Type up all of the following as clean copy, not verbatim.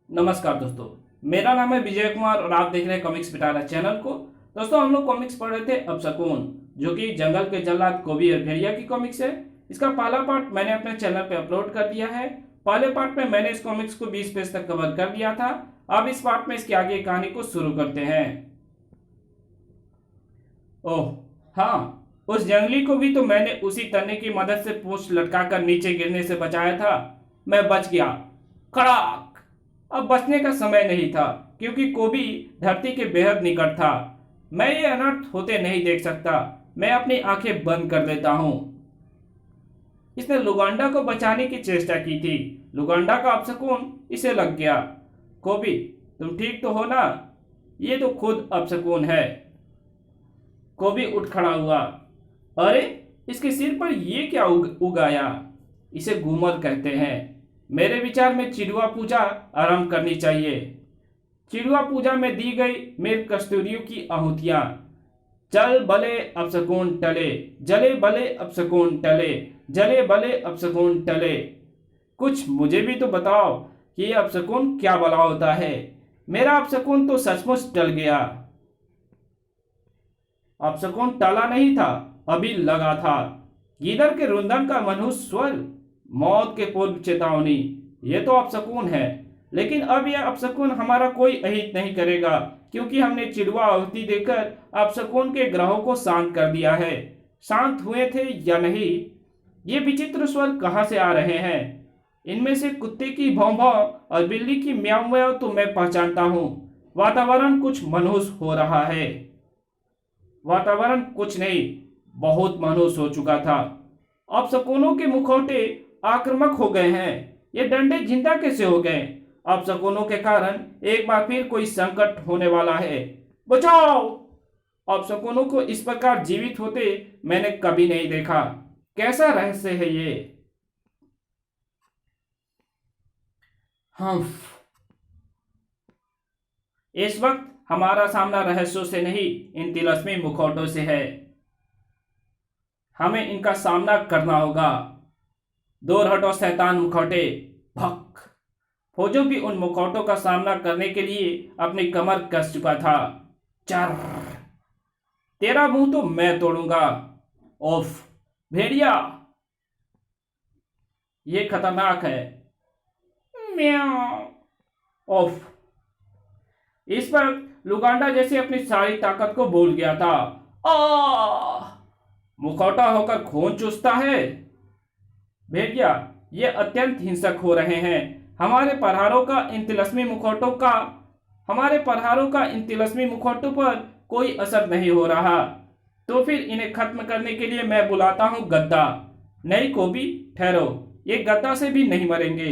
नमस्कार दोस्तों। मेरा नाम है विजय कुमार और आप देख रहे हैं कॉमिक्स पिटारा चैनल को। दोस्तों, हम लोग कॉमिक्स पढ़ रहे थे अपशकुन, जो कि जंगल के जल्लाद कोबी और भेड़िया की कॉमिक्स है। इसका पहला पार्ट मैंने अपने चैनल पे अपलोड कर दिया है। पहले पार्ट में मैंने इस कॉमिक्स को 20 पेज तक कवर कर दिया था। अब इस पार्ट में इसके आगे कहानी को शुरू करते हैं। ओह हाँ, उस जंगली को भी तो मैंने उसी तने की मदद से पूंछ लटकाकर नीचे गिरने से बचाया था। मैं बच गया। कड़ाक! अब बचने का समय नहीं था, क्योंकि कोबी धरती के बेहद निकट था। मैं ये अनर्थ होते नहीं देख सकता। मैं अपनी आंखें बंद कर लेता हूं। इसने लुगांडा को बचाने की चेष्टा की थी। लुगांडा का अपशकुन इसे लग गया। कोबी, तुम ठीक तो हो ना? ये तो खुद अपशकुन है। कोबी उठ खड़ा हुआ। अरे, इसके सिर पर ये क्या उगाया? इसे घूमर कहते हैं। मेरे विचार में चिड़ुआ पूजा आरंभ करनी चाहिए। चिड़ुआ पूजा में दी गई मृत कस्तूरियों की आहुतियां। चल भले अपशकुन टले, जले भले अपशकुन टले, जले भले अपशकुन टले। कुछ मुझे भी तो बताओ कि ये अपशकुन क्या भला होता है। मेरा अपशकुन तो सचमुच टल गया। अपशकुन टला नहीं था, अभी लगा था। गीदड़ के रुंदन का मनुष्य स्वर, मौत के पूर्व चेतावनी। ये तो अपशकुन है, लेकिन अब यह अपशकुन हमारा कोई अहित नहीं करेगा, क्योंकि हमने चिड़वा आहुति देकर अपशकुन के ग्रहों को शांत कर दिया है। शांत हुए थे या नहीं? ये विचित्र स्वर कहाँ से आ रहे हैं? इनमें से कुत्ते की भौं भौं और बिल्ली की म्याऊं म्याऊं तो मैं पहचानता हूँ। वातावरण कुछ मनहूस हो रहा है। वातावरण कुछ नहीं, बहुत मनहूस हो चुका था। अपशकुनों के मुखौटे आक्रामक हो गए हैं। ये डंडे जिंदा कैसे हो गए? अपशकुनों के कारण एक बार फिर कोई संकट होने वाला है। बचाओ! अपशकुनों को इस प्रकार जीवित होते मैंने कभी नहीं देखा। कैसा रहस्य है ये? हम्फ। इस वक्त हमारा सामना रहस्यों से नहीं, इन तिलस्मी मुखौटों से है। हमें इनका सामना करना होगा। दूर हटो शैतान मुखौटे! भक! फौजो भी उन मुखौटों का सामना करने के लिए अपनी कमर कस चुका था। चर! तेरा मुंह तो मैं तोड़ूंगा। ओफ! भेड़िया! ये खतरनाक है। म्याऊ! ओफ! इस पर लुगांडा जैसे अपनी सारी ताकत को भूल गया था। आ! मुखौटा होकर खून चूसता है। भेड़िया, ये अत्यंत हिंसक हो रहे हैं। हमारे प्रहारों का इन तिलस्मी मुखौटों पर कोई असर नहीं हो रहा। तो फिर इन्हें खत्म करने के लिए मैं बुलाता हूं गद्दा। नहीं कोबी, ठहरो। ये गद्दा से भी नहीं मरेंगे।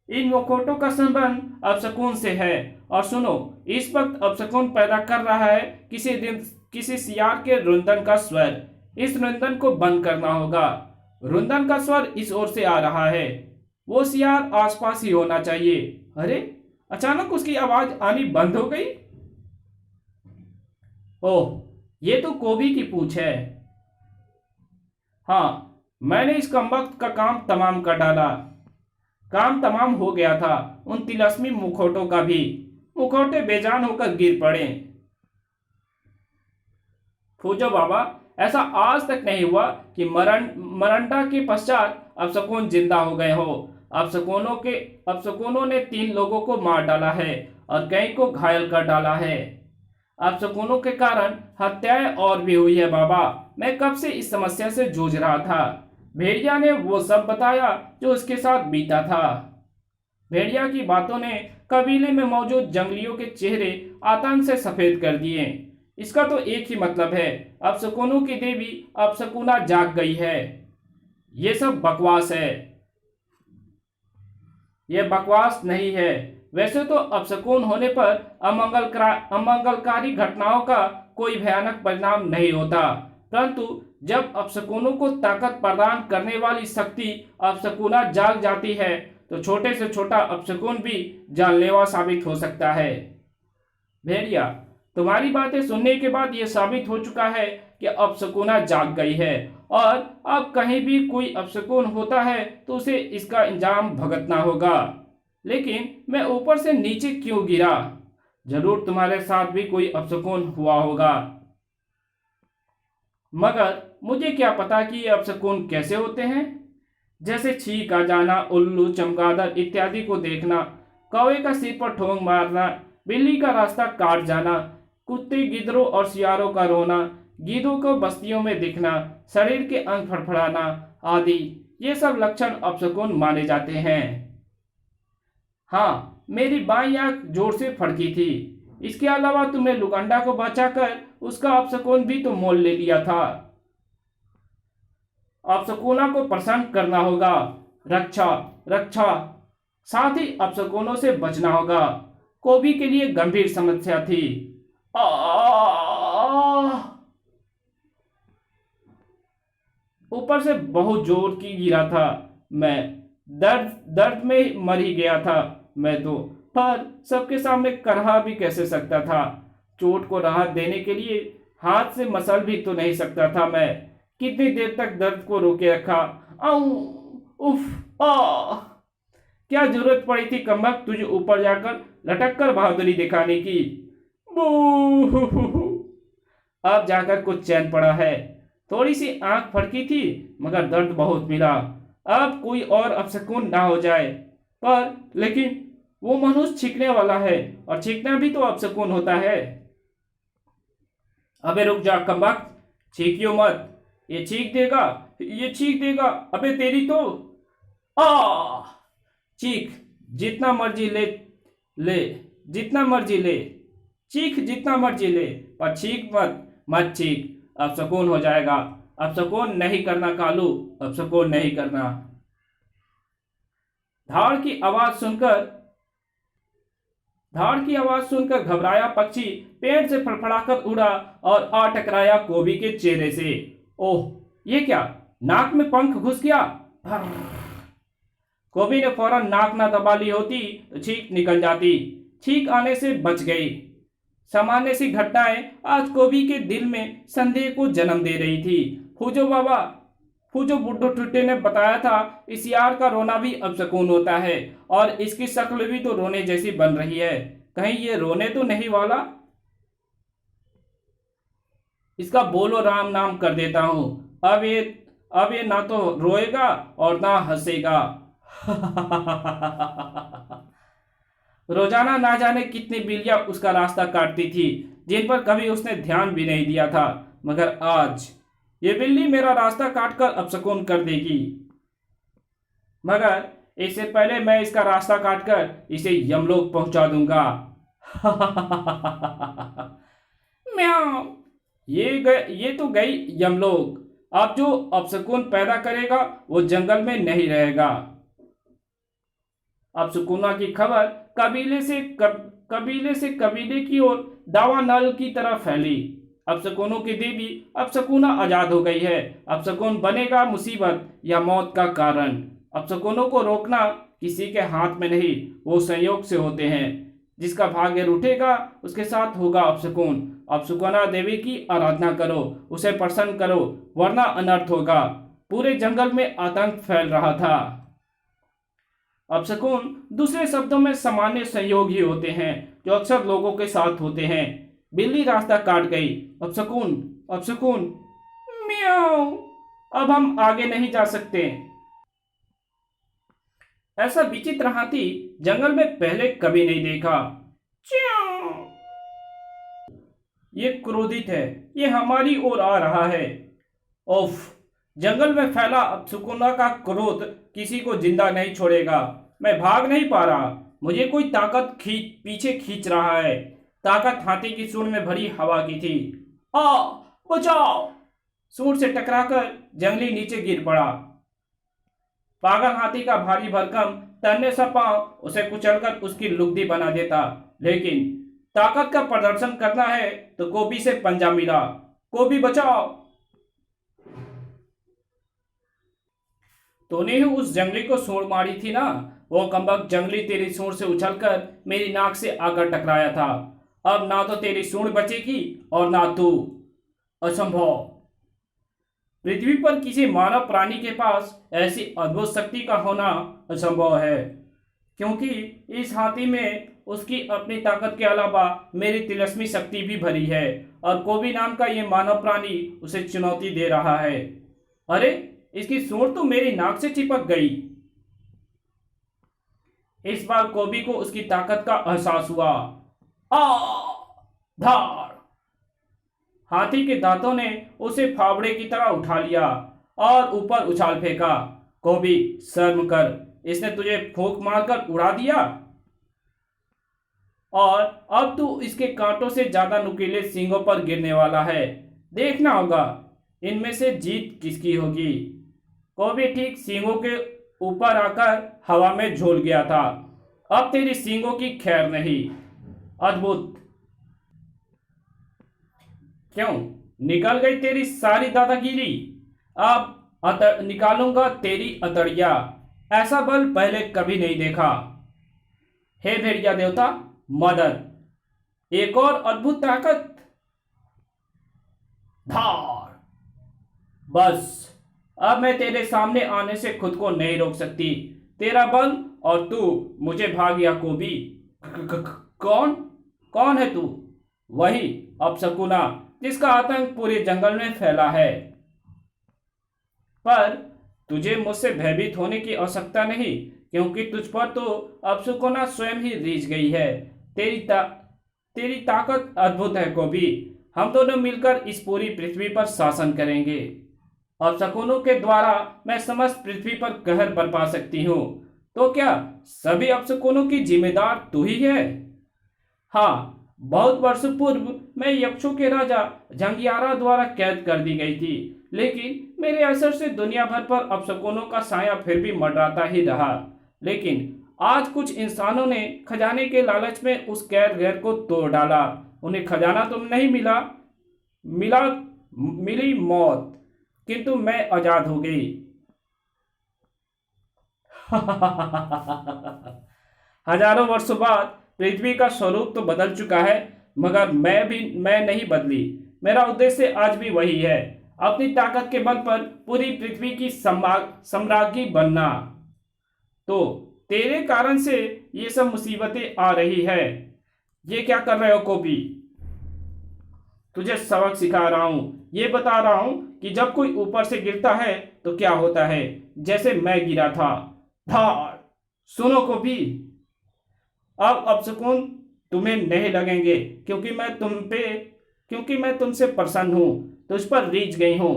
इन मुखौटों का संबंध अपशकुन से है। और सुनो, इस वक्त अपशकुन पैदा कर रहा है किसी सियार के रुंदन का स्वर। इस रुंदन को बंद करना होगा। रुंदन का स्वर इस ओर से आ रहा है। वो सियार आसपास ही होना चाहिए। अरे, अचानक उसकी आवाज आनी बंद हो गई। ओह, ये तो कोबी की पूंछ है। हाँ, मैंने इस कमबख्त का काम तमाम कर डाला। काम तमाम हो गया था उन तिलस्मी मुखौटों का भी। मुखौटे बेजान होकर गिर पड़े। फूजो बाबा, ऐसा आज तक नहीं हुआ कि मरंडा के पश्चात अपशकुन जिंदा हो गए हो। अपशकुनों ने 3 लोगों को मार डाला है और कई को घायल कर डाला है। अपशकुनों के कारण हत्याएं और भी हुई है बाबा। मैं कब से इस समस्या से जूझ रहा था। भेड़िया ने वो सब बताया जो उसके साथ बीता था। भेड़िया की बातों ने कबीले में मौजूद जंगलियों के चेहरे आतंक से सफेद कर दिए। इसका तो एक ही मतलब है, अपशकुनों की देवी अपशकुना जाग गई है। ये सब बकवास है। यह बकवास नहीं है। वैसे तो अपशकुन होने पर अमंगलकारी घटनाओं का कोई भयानक परिणाम नहीं होता, परंतु जब अपशकुनों को ताकत प्रदान करने वाली शक्ति अपशकुना जाग जाती है, तो छोटे से छोटा अपशकुन भी जानलेवा साबित हो सकता है। भेड़िया, तुम्हारी बातें सुनने के बाद यह साबित हो चुका है कि अपशकुना जाग गई है, और अब कहीं भी कोई अपशकुन होता है तो उसे इसका इंजाम भुगतना होगा। लेकिन मैं ऊपर से नीचे क्यों गिरा? जरूर तुम्हारे साथ भी कोई अपशकुन हुआ होगा, मगर मुझे क्या पता कि ये अपशकुन कैसे होते हैं। जैसे छींक आ जाना, उल्लू, चमगादड़ इत्यादि को देखना, कौवे का सिर पर ठोंग मारना, बिल्ली का रास्ता काट जाना, कुत्ते, गिद्धों और सियारों का रोना, गीदों को बस्तियों में दिखना, शरीर के अंग फड़फड़ाना आदि, ये सब लक्षण अपशकुन माने जाते हैं। हाँ, मेरी बाईं आंख जोर से फड़की थी। इसके अलावा तुमने लुकंडा को बचाकर उसका अपशकुन भी तो मोल ले लिया था। अपशकुना को प्रसन्न करना होगा। रक्षा, रक्षा, साथ ही अपशकुनों से बचना होगा। कोबी के लिए गंभीर समस्या थी। ऊपर से बहुत जोर की गिरा था। मैं दर्द दर्द में मर ही गया था मैं तो। पर सबके सामने करहा भी कैसे सकता था? चोट को राहत देने के लिए हाथ से मसल भी तो नहीं सकता था मैं। कितनी देर तक दर्द को रोके रखा। आऊ, उफ, आ क्या जरूरत पड़ी थी कमबख्त तुझे ऊपर जाकर लटक कर बहादुरी दिखाने की? बू अब जाकर कुछ चैन पड़ा है। थोड़ी सी आंख फड़की थी, मगर दर्द बहुत मिला। अब कोई और अपशकुन ना हो जाए। पर लेकिन वो मनुष्य छींकने वाला है, और छींकना भी तो अपशकुन होता है। अबे रुक जा कमबख्त, छींकियो मत। ये छींक देगा, ये छींक देगा। अबे तेरी तो आ चीख जितना मर्जी ले, ले जितना मर्जी ले, चीख जितना मर्जी ले, पर चीख मत, मत चीख। अपशकुन हो जाएगा। अपशकुन नहीं करना कालू, अपशकुन नहीं करना। धाड़ की आवाज सुनकर धाड़ की आवाज सुनकर घबराया पक्षी पेड़ से फड़फड़ाकर उड़ा और आ टकराया कोबी के चेहरे से। ओह, ये क्या? नाक में पंख घुस गया। कोबी ने फौरन नाक ना दबा ली होती तो छींक निकल जाती। छींक आने से बच गई। सामान्य सी घटनाएं आज कोबी के दिल में संदेह को जन्म दे रही थी। फूजो बुड्ढो ठुट्टे ने बताया था, इस यार का रोना भी अपशकुन होता है, और इसकी शक्ल भी तो रोने जैसी बन रही है। कहीं ये रोने तो नहीं वाला? इसका बोलो राम नाम कर देता हूं। अब ये ना तो रोएगा और ना हंसेगा। रोजाना ना जाने कितनी बिल्लियां उसका रास्ता काटती थी, जिन पर कभी उसने ध्यान भी नहीं दिया था, मगर आज ये बिल्ली मेरा रास्ता काटकर अपशकुन कर देगी। मगर इससे पहले मैं इसका रास्ता काटकर इसे यमलोक पहुंचा दूंगा। म्याऊ, ये तो गई यमलोक। अब जो अपशकुन पैदा करेगा वो जंगल में नहीं रहेगा। अपशकुना की खबर कबीले से कबीले की ओर दावा नल की तरह फैली। अपशकुनों की देवी अपशकुना आजाद हो गई है। अपशकुन बनेगा मुसीबत या मौत का कारण। अपशकुनों को रोकना किसी के हाथ में नहीं, वो संयोग से होते हैं। जिसका भाग्य रूठेगा उसके साथ होगा अपशकुन। अपशकुना देवी की आराधना करो, उसे प्रसन्न करो, वरना अनर्थ होगा। पूरे जंगल में आतंक फैल रहा था। अपशकुन दूसरे शब्दों में सामान्य संयोग ही होते हैं जो अक्सर लोगों के साथ होते हैं। बिल्ली रास्ता काट गई। अपशकुन, अपशकुन, म्याऊ, अब हम आगे नहीं जा सकते। ऐसा विचित्र हाथी जंगल में पहले कभी नहीं देखा। च्याऊ, ये क्रोधित है, ये हमारी ओर आ रहा है। ओफ, जंगल में फैला अपशकुना का क्रोध किसी को जिंदा नहीं छोड़ेगा। मैं भाग नहीं पा रहा, मुझे कोई ताकत पीछे खींच रहा है। ताकत हाथी की सूंड में भरी हवा की थी। आ, बचाओ! सूंड से टकराकर जंगली नीचे गिर पड़ा। पागल हाथी का भारी भरकम तन्ने सा पांव उसे कुचलकर उसकी लुगदी बना देता, लेकिन ताकत का प्रदर्शन करना है तो कोबी से पंजा मिला। कोबी बचाओ! तूने ही उस जंगली को सूंड मारी थी ना? वो कमबख्त जंगली तेरी सूंड से उछलकर मेरी नाक से आकर टकराया था। अब ना तो तेरी सूंड बचेगी और ना तू। असंभव। पृथ्वी पर किसी मानव प्राणी के पास ऐसी अद्भुत शक्ति का होना असंभव है। क्योंकि इस हाथी में उसकी अपनी ताकत के अलावा मेरी तिलस्मी शक्ति भी भरी है और कोबी नाम का ये मानव प्राणी उसे चुनौती दे रहा है। अरे, इसकी सूंड तो मेरी नाक से चिपक गई। इस बार कोबी को उसकी ताकत का एहसास हुआ। आ धार! हाथी के दांतों ने उसे फावड़े की तरह उठा लिया और ऊपर उछाल फेंका। कोबी, शर्म कर, इसने तुझे फूंक मारकर उड़ा दिया और अब तू इसके कांटों से ज्यादा नुकीले सींगों पर गिरने वाला है। देखना होगा इनमें से जीत किसकी होगी। कोबी ठीक सींगों के ऊपर आकर हवा में झूल गया था। अब तेरी सींगों की खैर नहीं। अद्भुत! क्यों निकल गई तेरी सारी दादागिरी? अब निकालूंगा तेरी अतड़िया। ऐसा बल पहले कभी नहीं देखा। हे भेड़िया देवता, मदद! एक और अद्भुत ताकत। धार! बस, अब मैं तेरे सामने आने से खुद को नहीं रोक सकती। तेरा बल और तू मुझे भाग गया कोबी। कौन कौन है तू? वही अपशकुना जिसका आतंक पूरे जंगल में फैला है। पर तुझे मुझसे भयभीत होने की आवश्यकता नहीं, क्योंकि तुझ पर तो अपशकुना स्वयं ही रीझ गई है। तेरी ताकत अद्भुत है कोबी। हम दोनों मिलकर इस पूरी पृथ्वी पर शासन करेंगे। अपशकुनों के द्वारा मैं समस्त पृथ्वी पर कहर बरपा सकती हूँ। तो क्या सभी अपशकुनों की जिम्मेदार तू ही है? हाँ, बहुत वर्ष पूर्व मैं यक्षों के राजा झंगियारा द्वारा कैद कर दी गई थी, लेकिन मेरे असर से दुनिया भर पर अपशकुनों का साया फिर भी मंडराता ही रहा। लेकिन आज कुछ इंसानों ने खजाने के लालच में उस कैद घर को तोड़ डाला। उन्हें खजाना तो नहीं मिली मौत, किंतु मैं आजाद हो गई। हजारों वर्षों बाद पृथ्वी का स्वरूप तो बदल चुका है, मगर मैं नहीं बदली। मेरा उद्देश्य आज भी वही है, अपनी ताकत के बल पर पूरी पृथ्वी की सम्राज्ञी बनना। तो तेरे कारण से ये सब मुसीबतें आ रही है। ये क्या कर रहे हो कोबी? तुझे सबक सिखा रहा हूं। ये बता रहा हूं कि जब कोई ऊपर से गिरता है तो क्या होता है, जैसे मैं गिरा था। धार! सुनो कोबी, अब अपशकुन तुम्हें नहीं लगेंगे, क्योंकि मैं तुमसे प्रसन्न हूं, तुझ पर रीझ गई हूं।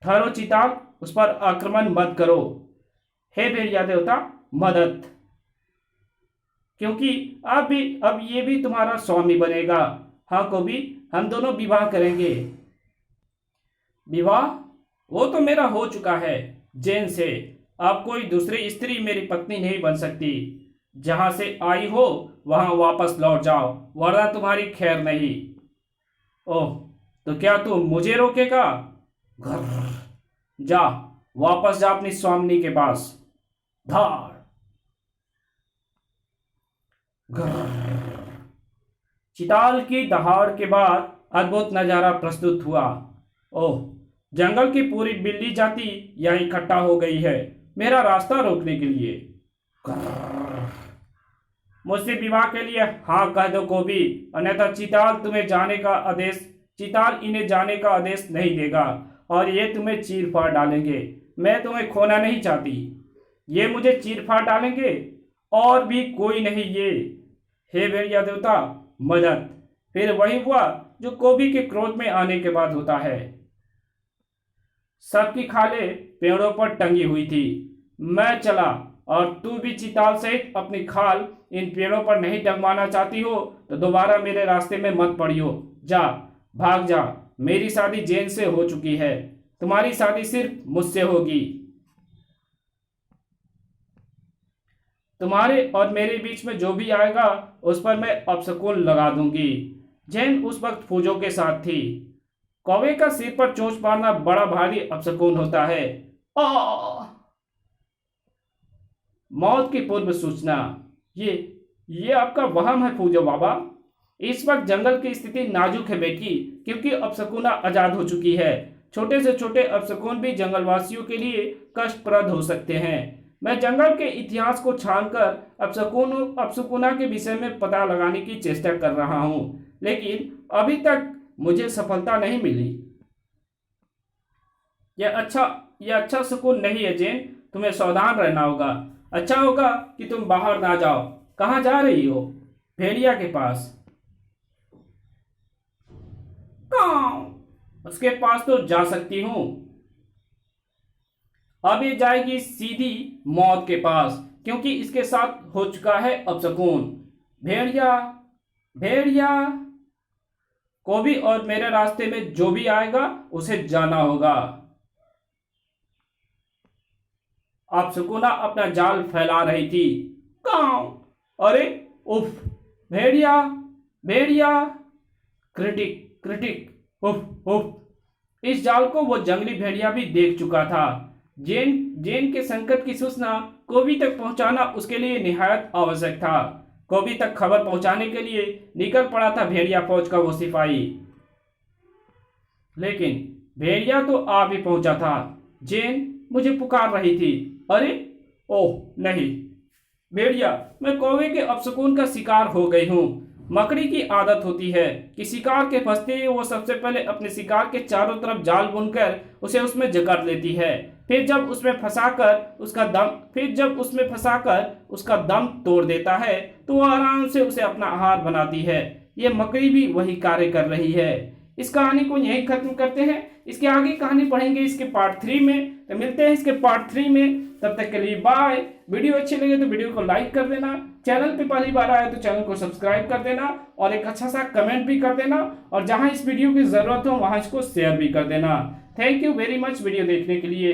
ठहरो चिताल, उस पर आक्रमण मत करो। हे भेड़िया देवता, मदद! क्योंकि अब ये भी तुम्हारा स्वामी बनेगा। हाँ कोबी, हम दोनों विवाह करेंगे। विवाह? वो तो मेरा हो चुका है जैन से। अब कोई दूसरी स्त्री मेरी पत्नी नहीं बन सकती। जहां से आई हो वहां वापस लौट जाओ, वरना तुम्हारी खैर नहीं। ओह, तो क्या तू मुझे रोकेगा? जा, वापस जा अपनी स्वामिनी के पास। धार! चिताल की दहाड़ के बाद अद्भुत नजारा प्रस्तुत हुआ। ओह, जंगल की पूरी बिल्ली जाति यहां इकट्ठा हो गई है मेरा रास्ता रोकने के लिए। मुझसे विवाह के लिए हाँ कह दो कोबी, अन्यथा चिताल इन्हें जाने का आदेश नहीं देगा और ये तुम्हें चीर फाड़ डालेंगे। मैं तुम्हें खोना नहीं चाहती, ये मुझे चीर फाड़ डालेंगे और भी कोई नहीं ये। हे भेड़िया देवता, मदद! फिर वही हुआ जो कोबी के क्रोध में आने के बाद होता है। सबकी खालें पेड़ों पर टंगी हुई थी। मैं चला और तू भी चिताल सहित अपनी खाल इन पेड़ों पर नहीं टंगवाना चाहती हो तो दोबारा मेरे रास्ते में मत पड़ियो। जा, भाग जा। मेरी शादी जैन से हो चुकी है, तुम्हारी शादी सिर्फ मुझसे होगी। तुम्हारे और मेरे बीच में जो भी आएगा उस पर मैं अपशकुन लगा दूंगी। जैन उस वक्त फौजों के साथ थी। कौवे का सिर पर चोंच मारना बड़ा भारी अपशकुन होता है। मौत की पूर्व सूचना। ये आपका वहम है फूजो बाबा। इस वक्त जंगल की स्थिति नाजुक है बेटी, क्योंकि अपशकुना आजाद हो चुकी है। छोटे से छोटे अपशकुन भी जंगलवासियों के लिए कष्टप्रद हो सकते हैं। मैं जंगल के इतिहास को छानकर अपशकुना के विषय में पता लगाने की चेष्टा कर रहा हूँ, लेकिन अभी तक मुझे सफलता नहीं मिली। यह अच्छा शकुन नहीं है जेन, तुम्हें सावधान रहना होगा। अच्छा होगा कि तुम बाहर ना जाओ। कहाँ जा रही हो? भेड़िया के पास। कहाँ? उसके पास तो जा सकती हूँ। अब ये जाएगी सीधी मौत के पास, क्योंकि इसके साथ हो चुका है अपशकुन। भेड़िया भेड़िया को भी और मेरे रास्ते में जो भी आएगा उसे जाना होगा। अपशकुना अपना जाल फैला रही थी। काऊ! अरे उफ! भेड़िया भेड़िया क्रिटिक क्रिटिक उफ उफ! इस जाल को वो जंगली भेड़िया भी देख चुका था। जेन के संकट की सूचना कोबी तक पहुंचाना उसके लिए निहायत आवश्यक था। कोबी तक खबर पहुंचाने के लिए निकल पड़ा था भेड़िया फौज का वो सिपाही। लेकिन भेड़िया तो आ भी पहुंचा था। जेन मुझे पुकार रही थी। अरे ओह नहीं भेड़िया, मैं कौवे के अपशकुन का शिकार हो गई हूँ। मकड़ी की आदत होती है कि शिकार के फंसते ही वो सबसे पहले अपने शिकार के चारों तरफ जाल बुनकर उसे उसमें जकड़ लेती है। फिर जब उसमें फंसाकर उसका दम तोड़ देता है तो वह आराम से उसे अपना आहार बनाती है। ये मकड़ी भी वही कार्य कर रही है। इस कहानी को यहीं खत्म करते हैं। इसके आगे कहानी पढ़ेंगे इसके पार्ट 3 में। तो मिलते हैं इसके पार्ट 3 में। तब तक के लिए बाय। वीडियो अच्छी लगे तो वीडियो को लाइक कर देना। चैनल पे पहली बार आए तो चैनल को सब्सक्राइब कर देना और एक अच्छा सा कमेंट भी कर देना। और जहां इस वीडियो की जरूरत हो वहां इसको शेयर भी कर देना। Thank you very much video देखने के लिए।